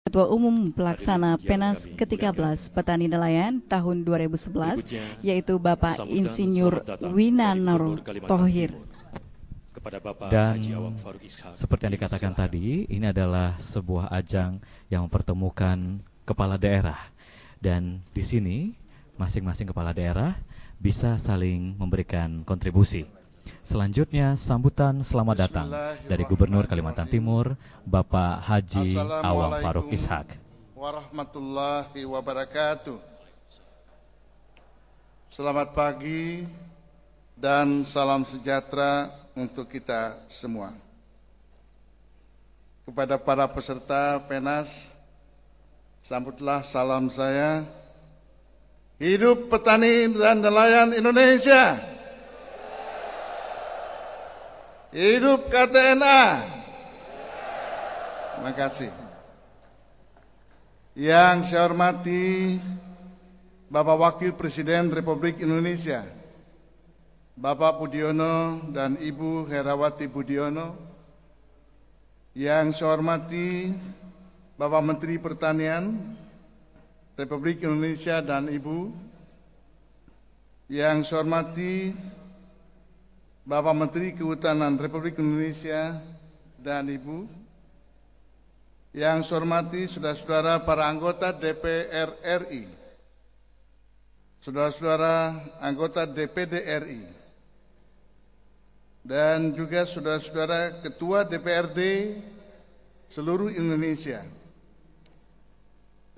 Ketua Umum Pelaksana Penas ke-13 Petani Nelayan tahun 2011, yaitu Bapak Insinyur Winanor Thohir. Dan seperti yang dikatakan tadi, ini adalah sebuah ajang yang mempertemukan kepala daerah. Dan di sini masing-masing kepala daerah bisa saling memberikan kontribusi. Selanjutnya sambutan selamat datang dari Gubernur Kalimantan Timur, Bapak Haji Awang Faruk Ishak. Warahmatullahi wabarakatuh. Selamat pagi dan salam sejahtera untuk kita semua. Kepada para peserta Penas, sambutlah salam saya. Hidup petani dan nelayan Indonesia. Hidup KTNA. Terima kasih. Yang saya hormati Bapak Wakil Presiden Republik Indonesia, Bapak Budiono dan Ibu Herawati Budiono. Yang saya hormati Bapak Menteri Pertanian Republik Indonesia dan Ibu. Yang saya hormati Bapak Menteri Kehutanan Republik Indonesia dan Ibu. Yang saya hormati saudara-saudara para anggota DPR RI, saudara-saudara anggota DPD RI, dan juga saudara-saudara Ketua DPRD seluruh Indonesia.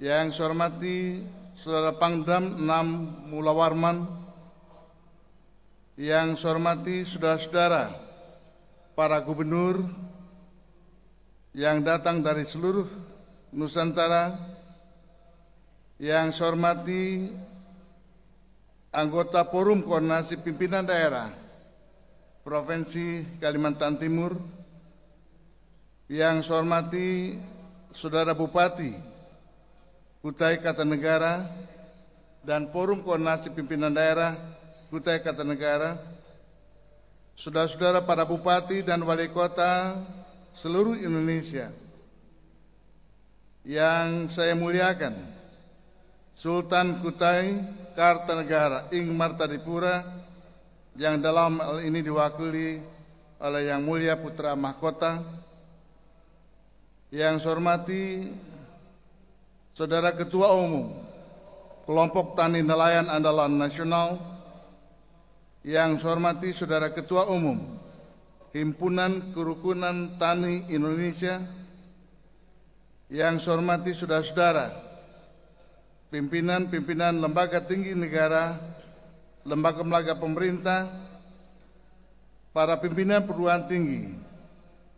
Yang saya hormati Saudara Pangdam 6 Mula Warman. Yang saya hormati saudara-saudara para gubernur yang datang dari seluruh Nusantara. Yang saya hormati anggota Forum Koordinasi Pimpinan Daerah Provinsi Kalimantan Timur. Yang saya hormati saudara Bupati Kutai Kartanegara dan Forum Koordinasi Pimpinan Daerah Kutai Kartanegara, saudara-saudara para bupati dan wali kota seluruh Indonesia. Yang saya muliakan, Sultan Kutai Kartanegara Ing Martadipura, yang dalam hal ini diwakili oleh Yang Mulia Putra Mahkota. Yang saya hormati Saudara Ketua Umum Kelompok Tani Nelayan Andalan Nasional. Yang saya hormati Saudara Ketua Umum Himpunan Kerukunan Tani Indonesia. Yang saya hormati saudara-saudara pimpinan-pimpinan lembaga tinggi negara, lembaga-lembaga pemerintah, para pimpinan perguruan tinggi,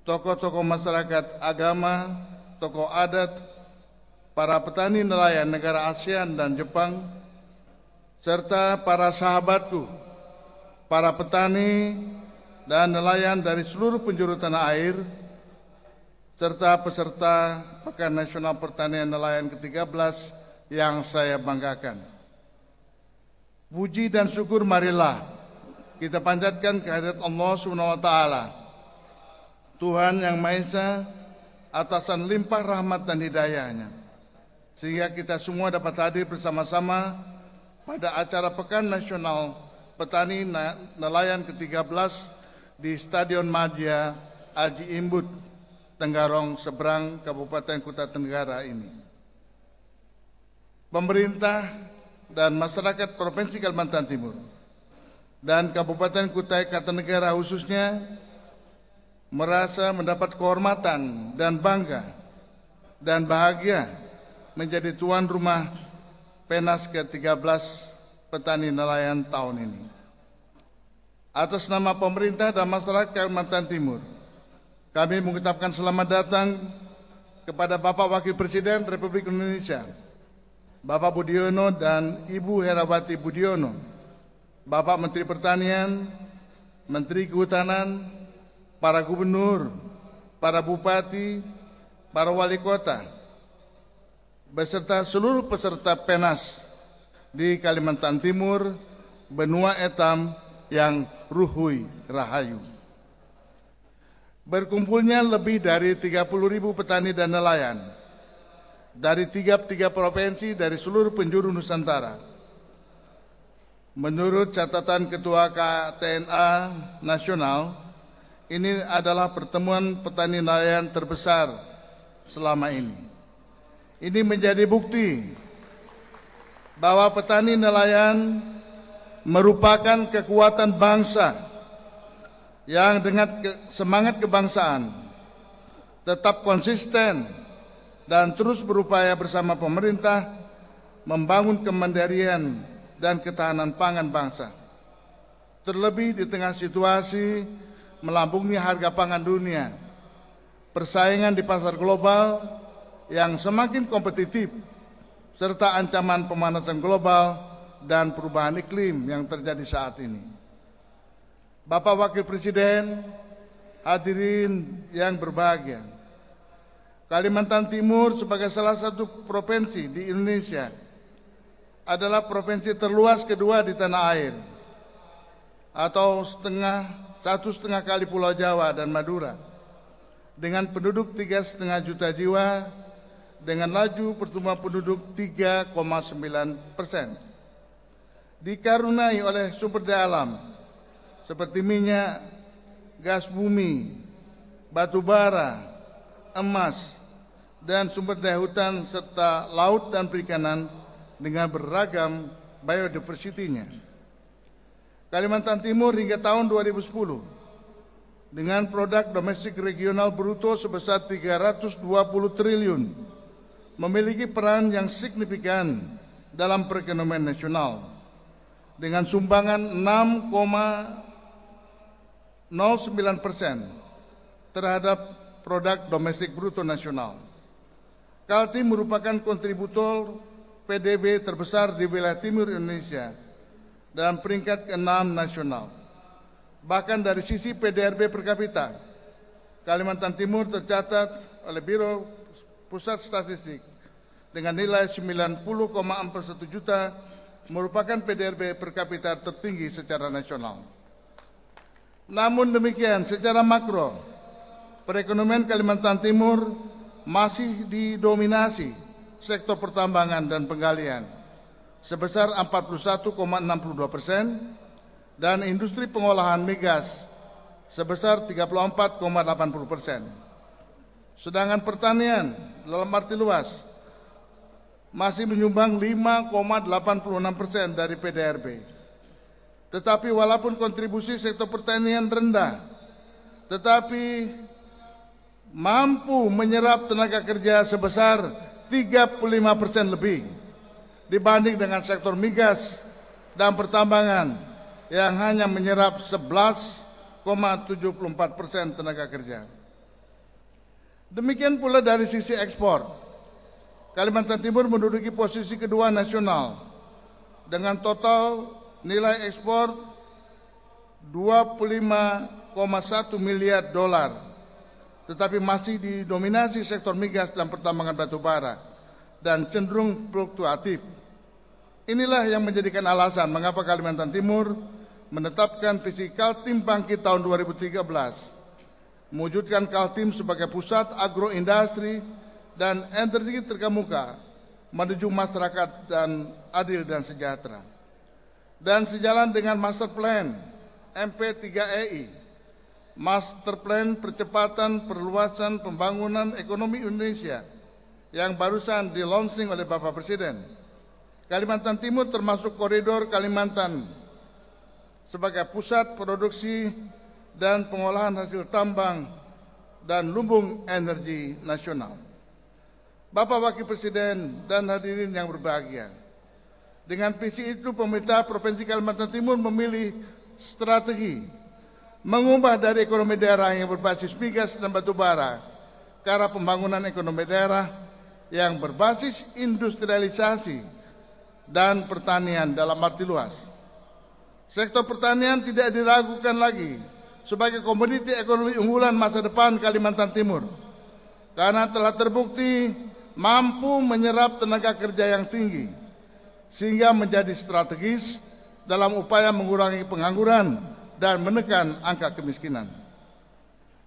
tokoh-tokoh masyarakat agama, tokoh adat, para petani nelayan negara ASEAN dan Jepang, serta para sahabatku para petani dan nelayan dari seluruh penjuru tanah air, serta peserta Pekan Nasional Pertanian Nelayan ke-13 yang saya banggakan. Puji dan syukur marilah kita panjatkan kehadirat Allah SWT, Tuhan yang Maha Esa, atasan limpah rahmat dan hidayahnya, sehingga kita semua dapat hadir bersama-sama pada acara Pekan Nasional Petani Nelayan ke-13 di Stadion Madia Aji Imbut, Tenggarong seberang Kabupaten Kutai Tenggara ini. Pemerintah dan masyarakat Provinsi Kalimantan Timur dan Kabupaten Kutai Kartanegara khususnya merasa mendapat kehormatan dan bangga dan bahagia menjadi tuan rumah Penas ke-13 Petani Nelayan tahun ini. Atas nama pemerintah dan masyarakat Kalimantan Timur, kami mengucapkan selamat datang kepada Bapak Wakil Presiden Republik Indonesia, Bapak Budiono dan Ibu Herawati Budiono, Bapak Menteri Pertanian, Menteri Kehutanan, para gubernur, para bupati, para wali kota, beserta seluruh peserta Penas di Kalimantan Timur, benua etam yang ruhui rahayu. Berkumpulnya lebih dari 30.000 petani dan nelayan dari tiga provinsi dari seluruh penjuru Nusantara. Menurut catatan Ketua KTNA Nasional, ini adalah pertemuan petani nelayan terbesar selama ini. Ini menjadi bukti bahwa petani nelayan merupakan kekuatan bangsa yang dengan semangat kebangsaan tetap konsisten dan terus berupaya bersama pemerintah membangun kemandirian dan ketahanan pangan bangsa. Terlebih di tengah situasi melambungnya harga pangan dunia, persaingan di pasar global yang semakin kompetitif, serta ancaman pemanasan global dan perubahan iklim yang terjadi saat ini. Bapak Wakil Presiden, hadirin yang berbahagia, Kalimantan Timur sebagai salah satu provinsi di Indonesia adalah provinsi terluas kedua di tanah air, atau satu setengah kali Pulau Jawa dan Madura, dengan penduduk 3,5 juta jiwa, dengan laju pertumbuhan penduduk 3,9%. Dikaruniai oleh sumber daya alam seperti minyak, gas bumi, batu bara, emas, dan sumber daya hutan serta laut dan perikanan dengan beragam biodiversity-nya. Kalimantan Timur hingga tahun 2010 dengan produk domestik regional bruto sebesar 320 triliun memiliki peran yang signifikan dalam perekonomian nasional dengan sumbangan 6,09% terhadap produk domestik bruto nasional. Kaltim merupakan kontributor PDB terbesar di wilayah timur Indonesia dalam peringkat ke-6 nasional. Bahkan dari sisi PDRB per kapita, Kalimantan Timur tercatat oleh Biro Pusat Statistik dengan nilai 90,41 juta, merupakan PDRB per kapita tertinggi secara nasional. Namun demikian, secara makro, perekonomian Kalimantan Timur masih didominasi sektor pertambangan dan penggalian sebesar 41,62% dan industri pengolahan migas sebesar 34,80%. Sedangkan pertanian dalam arti luas masih menyumbang 5,86% dari PDRB. Tetapi walaupun kontribusi sektor pertanian rendah, tetapi mampu menyerap tenaga kerja sebesar 35% lebih dibanding dengan sektor migas dan pertambangan yang hanya menyerap 11,74% tenaga kerja. Demikian pula dari sisi ekspor, Kalimantan Timur menduduki posisi kedua nasional dengan total nilai ekspor 25,1 miliar dolar, tetapi masih didominasi sektor migas dan pertambangan batu bara dan cenderung fluktuatif. Inilah yang menjadikan alasan mengapa Kalimantan Timur menetapkan visi Kaltim Bangkit tahun 2013, mewujudkan Kaltim sebagai pusat agroindustri dan energi terkemuka menuju masyarakat dan adil dan sejahtera. Dan sejalan dengan Master Plan MP3EI, Master Plan Percepatan Perluasan Pembangunan Ekonomi Indonesia yang barusan di-launching oleh Bapak Presiden, Kalimantan Timur termasuk koridor Kalimantan sebagai pusat produksi dan pengolahan hasil tambang dan lumbung energi nasional. Bapak Wakil Presiden dan hadirin yang berbahagia, dengan visi itu pemerintah Provinsi Kalimantan Timur memilih strategi mengubah dari ekonomi daerah yang berbasis migas dan batu bara ke arah pembangunan ekonomi daerah yang berbasis industrialisasi dan pertanian dalam arti luas. Sektor pertanian tidak diragukan lagi sebagai komoditi ekonomi unggulan masa depan Kalimantan Timur karena telah terbukti mampu menyerap tenaga kerja yang tinggi sehingga menjadi strategis dalam upaya mengurangi pengangguran dan menekan angka kemiskinan.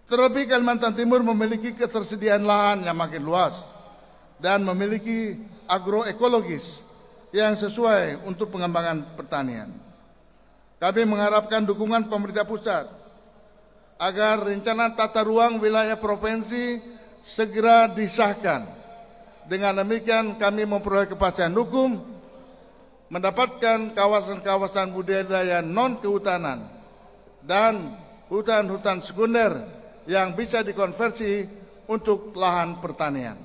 Terlebih Kalimantan Timur memiliki ketersediaan lahan yang makin luas dan memiliki agroekologis yang sesuai untuk pengembangan pertanian. Kami mengharapkan dukungan pemerintah pusat agar rencana tata ruang wilayah provinsi segera disahkan. Dengan demikian kami memperoleh kepastian hukum, mendapatkan kawasan-kawasan budidaya non-kehutanan dan hutan-hutan sekunder yang bisa dikonversi untuk lahan pertanian.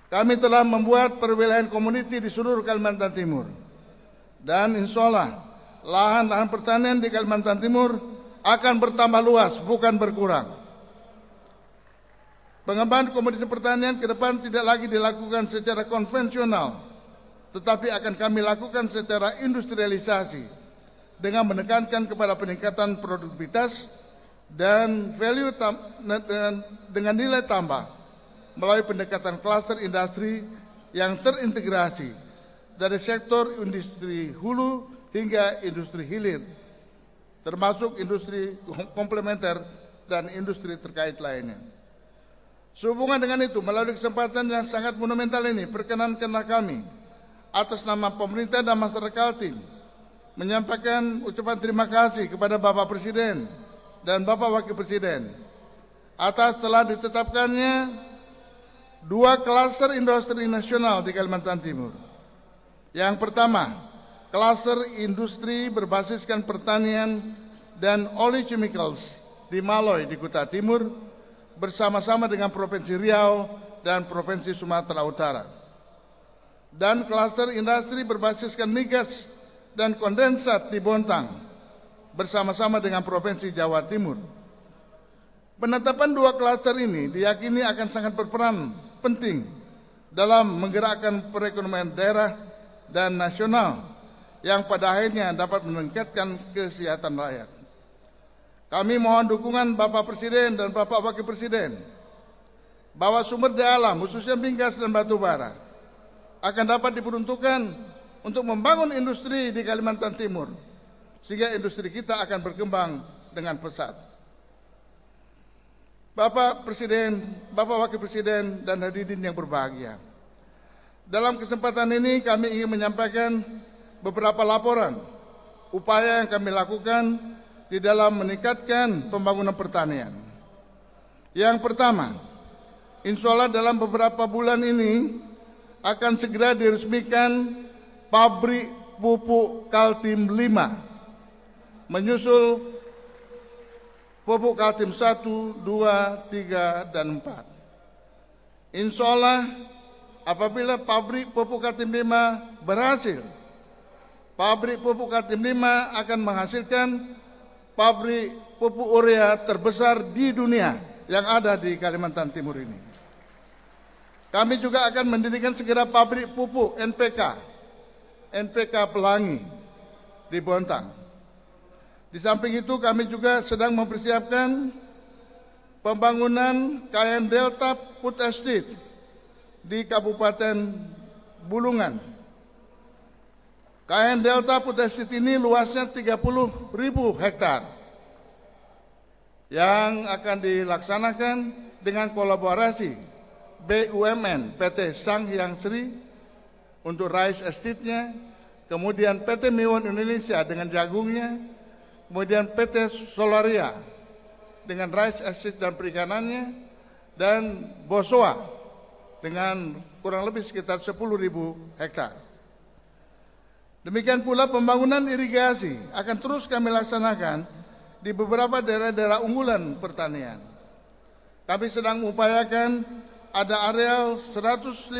Kami telah membuat perwilayahan community di seluruh Kalimantan Timur. Dan insya Allah lahan-lahan pertanian di Kalimantan Timur akan bertambah luas, bukan berkurang. Pengembangan komoditi pertanian ke depan tidak lagi dilakukan secara konvensional, tetapi akan kami lakukan secara industrialisasi dengan menekankan kepada peningkatan produktivitas dan value dengan nilai tambah melalui pendekatan klaster industri yang terintegrasi dari sektor industri hulu hingga industri hilir, termasuk industri komplementer dan industri terkait lainnya. Sehubungan dengan itu, melalui kesempatan yang sangat monumental ini, perkenankanlah kami atas nama pemerintah dan masyarakat Kaltim menyampaikan ucapan terima kasih kepada Bapak Presiden dan Bapak Wakil Presiden atas telah ditetapkannya 2 klaster industri nasional di Kalimantan Timur. Yang pertama, klaster industri berbasiskan pertanian dan oleochemicals di Maloy di Kuta Timur bersama-sama dengan Provinsi Riau dan Provinsi Sumatera Utara. Dan klaster industri berbasiskan migas dan kondensat di Bontang bersama-sama dengan Provinsi Jawa Timur. Penetapan 2 klaster ini diyakini akan sangat berperan penting dalam menggerakkan perekonomian daerah dan nasional yang pada akhirnya dapat meningkatkan kesejahteraan rakyat. Kami mohon dukungan Bapak Presiden dan Bapak Wakil Presiden bahwa sumber daya alam, khususnya migas dan batu bara, akan dapat diperuntukkan untuk membangun industri di Kalimantan Timur, sehingga industri kita akan berkembang dengan pesat. Bapak Presiden, Bapak Wakil Presiden, dan hadirin yang berbahagia, dalam kesempatan ini kami ingin menyampaikan beberapa laporan upaya yang kami lakukan di dalam meningkatkan pembangunan pertanian. Yang pertama, insya Allah dalam beberapa bulan ini akan segera diresmikan pabrik pupuk Kaltim 5, menyusul pupuk Kaltim 1, 2, 3, dan 4. Insya Allah apabila pabrik pupuk Kaltim 5 berhasil, pabrik pupuk Kaltim 5 akan menghasilkan pabrik pupuk urea terbesar di dunia yang ada di Kalimantan Timur ini. Kami juga akan mendirikan segera pabrik pupuk NPK Pelangi di Bontang. Di samping itu kami juga sedang mempersiapkan pembangunan KN Delta Food Estate di Kabupaten Bulungan. KN Delta Food Estate ini luasnya 30.000 hektar yang akan dilaksanakan dengan kolaborasi BUMN PT Sanghyang Sri untuk rice estate-nya, kemudian PT Miwon Indonesia dengan jagungnya, kemudian PT Solaria dengan rice estate dan perikanannya, dan Bosoa dengan kurang lebih sekitar 10.000 hektar. Demikian pula pembangunan irigasi akan terus kami laksanakan di beberapa daerah-daerah unggulan pertanian. Kami sedang mengupayakan ada areal 150.000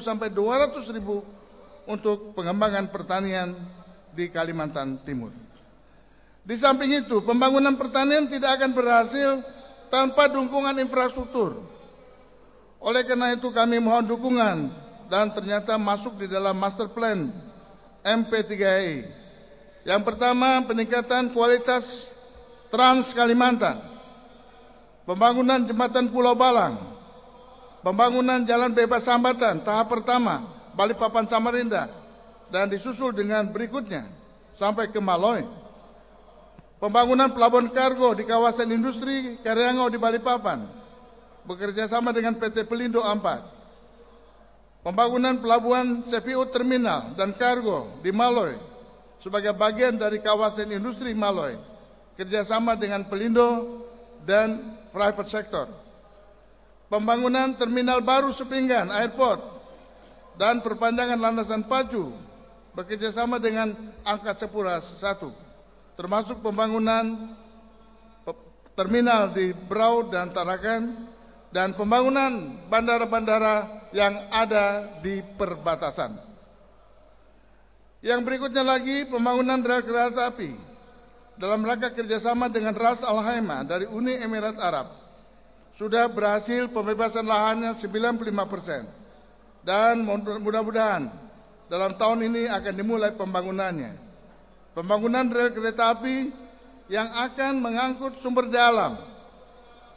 sampai 200.000 untuk pengembangan pertanian di Kalimantan Timur. Di samping itu, pembangunan pertanian tidak akan berhasil tanpa dukungan infrastruktur. Oleh karena itu kami mohon dukungan dan ternyata masuk di dalam master plan MP3I. Yang pertama, peningkatan kualitas Trans Kalimantan, pembangunan jembatan Pulau Balang, pembangunan jalan bebas hambatan tahap pertama Balikpapan Samarinda, dan disusul dengan berikutnya sampai ke Maloy. Pembangunan pelabuhan kargo di kawasan industri Karyangau di Balikpapan, bekerja sama dengan PT Pelindo Ampat. Pembangunan pelabuhan CPO Terminal dan Kargo di Maloy sebagai bagian dari kawasan industri Maloy, kerjasama dengan Pelindo dan private sector. Pembangunan terminal baru Sepinggan Airport dan perpanjangan landasan pacu bekerjasama dengan Angkasa Pura I, termasuk pembangunan terminal di Brau dan Tarakan, dan pembangunan bandara-bandara yang ada di perbatasan. Yang berikutnya lagi, pembangunan rel kereta api dalam rangka kerjasama dengan Ras Al Khaimah dari Uni Emirat Arab. Sudah berhasil pembebasan lahannya 95%, dan mudah-mudahan dalam tahun ini akan dimulai pembangunannya. Pembangunan rel kereta api yang akan mengangkut sumber daya alam,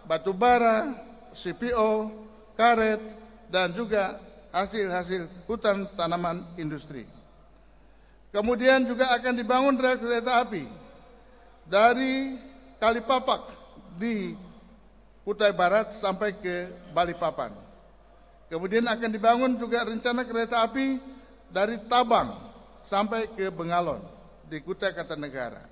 batu bara, CPO, karet, dan juga hasil-hasil hutan tanaman industri. Kemudian juga akan dibangun rel kereta api dari Kalipapak di Kutai Barat sampai ke Balikpapan. Kemudian akan dibangun juga rencana kereta api dari Tabang sampai ke Bengalon di Kutai Kartanegara.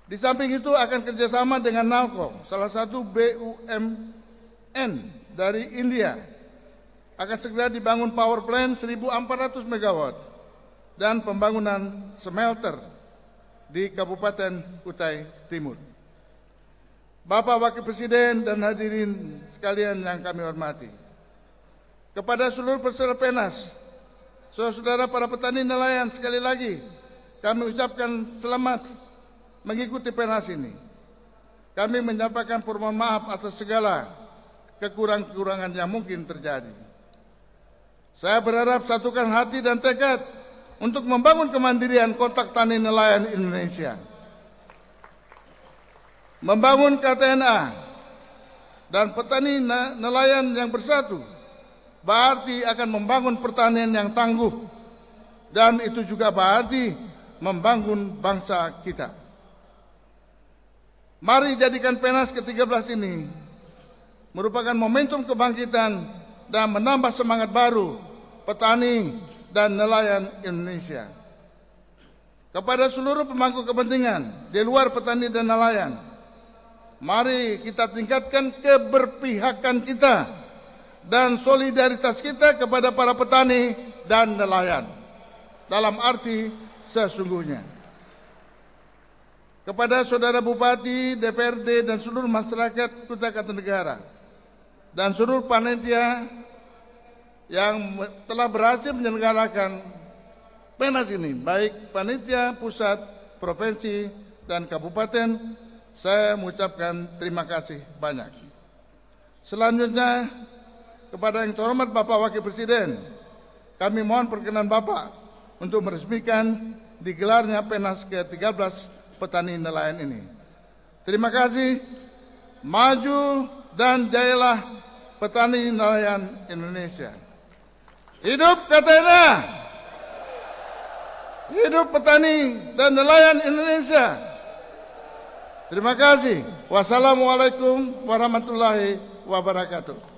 Di samping itu akan kerjasama dengan Nalco, salah satu BUMN dari India. Akan segera dibangun power plant 1.400 MW dan pembangunan smelter di Kabupaten Kutai Timur. Bapak Wakil Presiden dan hadirin sekalian yang kami hormati, kepada seluruh peserta PENAS, saudara-saudara para petani nelayan, sekali lagi kami ucapkan selamat mengikuti PENAS ini. Kami menyampaikan permohonan maaf atas segala kekurangan-kekurangan yang mungkin terjadi. Saya berharap satukan hati dan tekad untuk membangun kemandirian kontak tani nelayan Indonesia. Membangun KTNA dan petani nelayan yang bersatu berarti akan membangun pertanian yang tangguh, dan itu juga berarti membangun bangsa kita. Mari jadikan PENAS ke-13 ini merupakan momentum kebangkitan dan menambah semangat baru petani dan nelayan Indonesia. Kepada seluruh pemangku kepentingan di luar petani dan nelayan, mari kita tingkatkan keberpihakan kita dan solidaritas kita kepada para petani dan nelayan dalam arti sesungguhnya. Kepada saudara Bupati, DPRD, dan seluruh masyarakat Kutai Kartanegara dan seluruh panitia yang telah berhasil menyelenggarakan PENAS ini, baik panitia pusat, provinsi, dan kabupaten, saya mengucapkan terima kasih banyak. Selanjutnya, kepada yang terhormat Bapak Wakil Presiden, kami mohon perkenan Bapak untuk meresmikan digelarnya PENAS ke-13 petani nelayan ini. Terima kasih. Maju dan jayalah petani nelayan Indonesia. Hidup KTNA. Hidup petani dan nelayan Indonesia. Terima kasih. Wassalamualaikum warahmatullahi wabarakatuh.